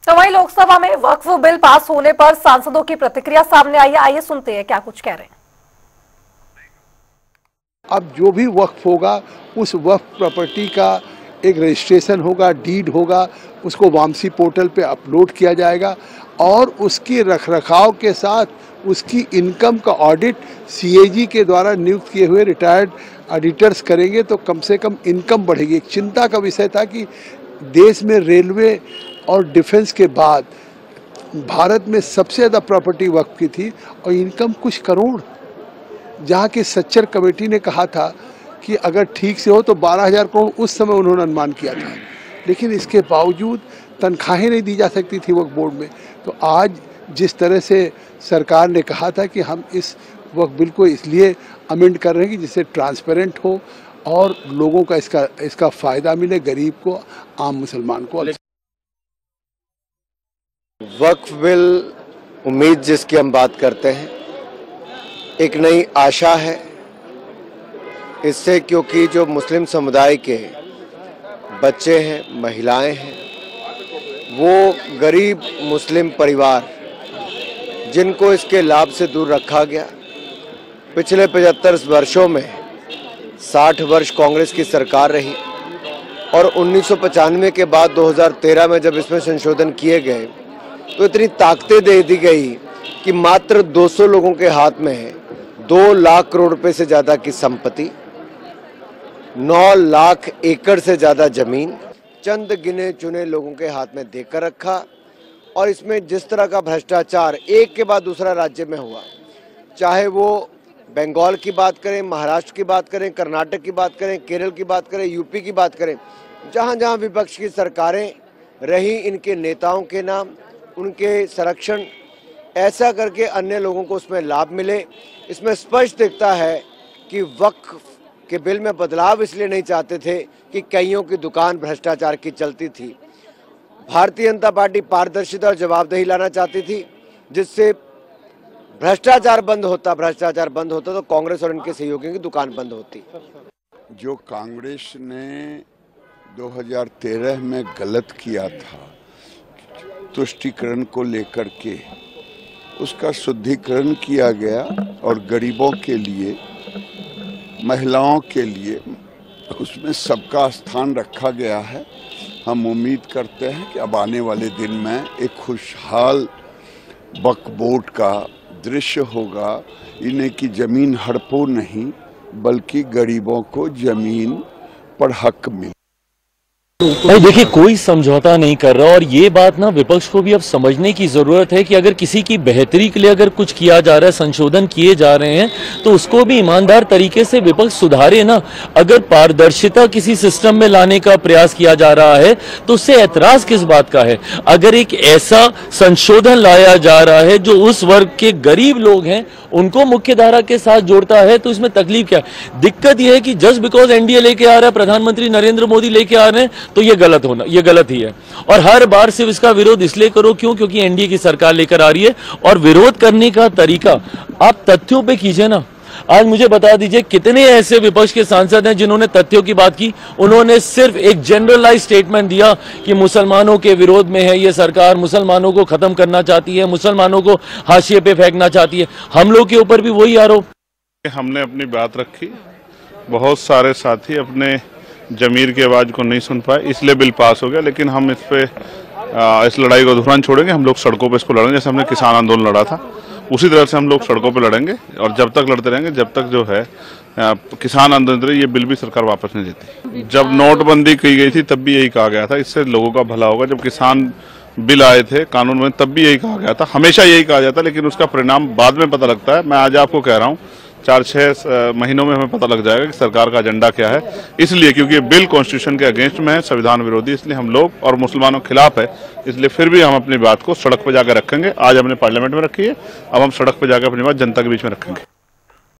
तो वहीं लोकसभा में वक्फ बिल पास होने पर सांसदों की प्रतिक्रिया सामने आई है। आइए सुनते हैं क्या कुछ कह रहे हैं। अब जो भी वक्फ होगा उस वक्फ प्रॉपर्टी का एक रजिस्ट्रेशन होगा, डीड होगा, उसको वामसी पोर्टल पे अपलोड किया जाएगा और उसके रखरखाव के साथ उसकी इनकम का ऑडिट सीएजी के द्वारा नियुक्त किए हुए रिटायर्ड ऑडिटर्स करेंगे तो कम से कम इनकम बढ़ेगी। एक चिंता का विषय था कि देश में रेलवे और डिफेंस के बाद भारत में सबसे ज़्यादा प्रॉपर्टी वक्फ की थी और इनकम कुछ करोड़। जहाँ की सच्चर कमेटी ने कहा था कि अगर ठीक से हो तो 12,000 करोड़ उस समय उन्होंने अनुमान किया था, लेकिन इसके बावजूद तनख्वाहें नहीं दी जा सकती थी वक्फ बोर्ड में। तो आज जिस तरह से सरकार ने कहा था कि हम इस वक्फ बिल को इसलिए अमेंड कर रहे हैं कि जिससे ट्रांसपेरेंट हो और लोगों का इसका फ़ायदा मिले, गरीब को, आम मुसलमान को। वक्फ बिल उम्मीद जिसकी हम बात करते हैं, एक नई आशा है इससे, क्योंकि जो मुस्लिम समुदाय के बच्चे हैं, महिलाएं हैं, वो गरीब मुस्लिम परिवार जिनको इसके लाभ से दूर रखा गया। पिछले 75 वर्षों में 60 वर्ष कांग्रेस की सरकार रही और 1995 के बाद 2013 में जब इसमें संशोधन किए गए तो इतनी ताकतें दे दी गई कि मात्र 200 लोगों के हाथ में है 2 लाख करोड़ रुपए से ज़्यादा की संपत्ति, 9 लाख एकड़ से ज़्यादा जमीन चंद गिने चुने लोगों के हाथ में देकर रखा। और इसमें जिस तरह का भ्रष्टाचार एक के बाद दूसरा राज्य में हुआ, चाहे वो बंगाल की बात करें, महाराष्ट्र की बात करें, कर्नाटक की बात करें, केरल की बात करें, यूपी की बात करें, जहाँ जहाँ विपक्ष की सरकारें रही, इनके नेताओं के नाम, उनके संरक्षण, ऐसा करके अन्य लोगों को उसमें लाभ मिले। इसमें स्पष्ट दिखता है कि वक्फ के बिल में बदलाव इसलिए नहीं चाहते थे कि कईयों की दुकान भ्रष्टाचार की चलती थी। भारतीय जनता पार्टी पारदर्शिता और जवाबदेही लाना चाहती थी, जिससे भ्रष्टाचार बंद होता तो कांग्रेस और इनके सहयोगियों की दुकान बंद होती। जो कांग्रेस ने 2013 में गलत किया था तुष्टीकरण को लेकर के, उसका शुद्धिकरण किया गया और गरीबों के लिए, महिलाओं के लिए उसमें सबका स्थान रखा गया है। हम उम्मीद करते हैं कि अब आने वाले दिन में एक खुशहाल वक्फ बोर्ड का दृश्य होगा। इन्हें की जमीन हड़पो नहीं, बल्कि गरीबों को जमीन पर हक मिले। भाई देखिए, कोई समझौता नहीं कर रहा और ये बात ना विपक्ष को भी अब समझने की जरूरत है कि अगर किसी की बेहतरी के लिए अगर कुछ किया जा रहा है, संशोधन किए जा रहे हैं, तो उसको भी ईमानदार तरीके से विपक्ष सुधारे ना। अगर पारदर्शिता किसी सिस्टम में लाने का प्रयास किया जा रहा है तो उससे ऐतराज किस बात का है। अगर एक ऐसा संशोधन लाया जा रहा है जो उस वर्ग के गरीब लोग हैं उनको मुख्य धारा के साथ जोड़ता है, तो इसमें तकलीफ क्या है। दिक्कत यह है कि जस्ट बिकॉज एनडीए लेके आ रहा है, प्रधानमंत्री नरेंद्र मोदी लेके आ रहे हैं, तो ये गलत ही है। और हर बार सिर्फ इसका विरोध इसलिए करो क्योंकि एनडीए की सरकार लेकर आ रही है। और विरोध करने का तरीका आप तथ्यों पे कीजिए ना। आज मुझे बता दीजिए कितने ऐसे विपक्ष के सांसद हैं जिन्होंने तथ्यों की बात की। उन्होंने सिर्फ एक जनरलाइज स्टेटमेंट दिया कि मुसलमानों के विरोध में है ये सरकार, मुसलमानों को खत्म करना चाहती है, मुसलमानों को हाशिए पे फेंकना चाहती है। हम लोग के ऊपर भी वही आरोप। हमने अपनी बात रखी, बहुत सारे साथी अपने जमीर की आवाज़ को नहीं सुन पाए, इसलिए बिल पास हो गया। लेकिन हम इस लड़ाई को अधूरा छोड़ेंगे। हम लोग सड़कों पे इसको लड़ेंगे, जैसे हमने किसान आंदोलन लड़ा था उसी तरह से हम लोग सड़कों पे लड़ेंगे। और जब तक लड़ते रहेंगे जब तक जो है किसान आंदोलन, ये बिल भी सरकार वापस नहीं देती। जब नोटबंदी की गई थी तब भी यही कहा गया था इससे लोगों का भला होगा। जब किसान बिल आए थे कानून में तब भी यही कहा गया था, हमेशा यही कहा जाता, लेकिन उसका परिणाम बाद में पता लगता है। मैं आज आपको कह रहा हूँ 4-6 महीनों में हमें पता लग जाएगा कि सरकार का एजेंडा क्या है। इसलिए क्योंकि बिल कॉन्स्टिट्यूशन के अगेंस्ट में है, संविधान विरोधी, इसलिए हम लोग और मुसलमानों के खिलाफ है। इसलिए फिर भी हम अपनी बात को सड़क पर जाकर रखेंगे। आज हमने पार्लियामेंट में रखी है, अब हम सड़क पर जाकर अपनी बात जनता के बीच में रखेंगे।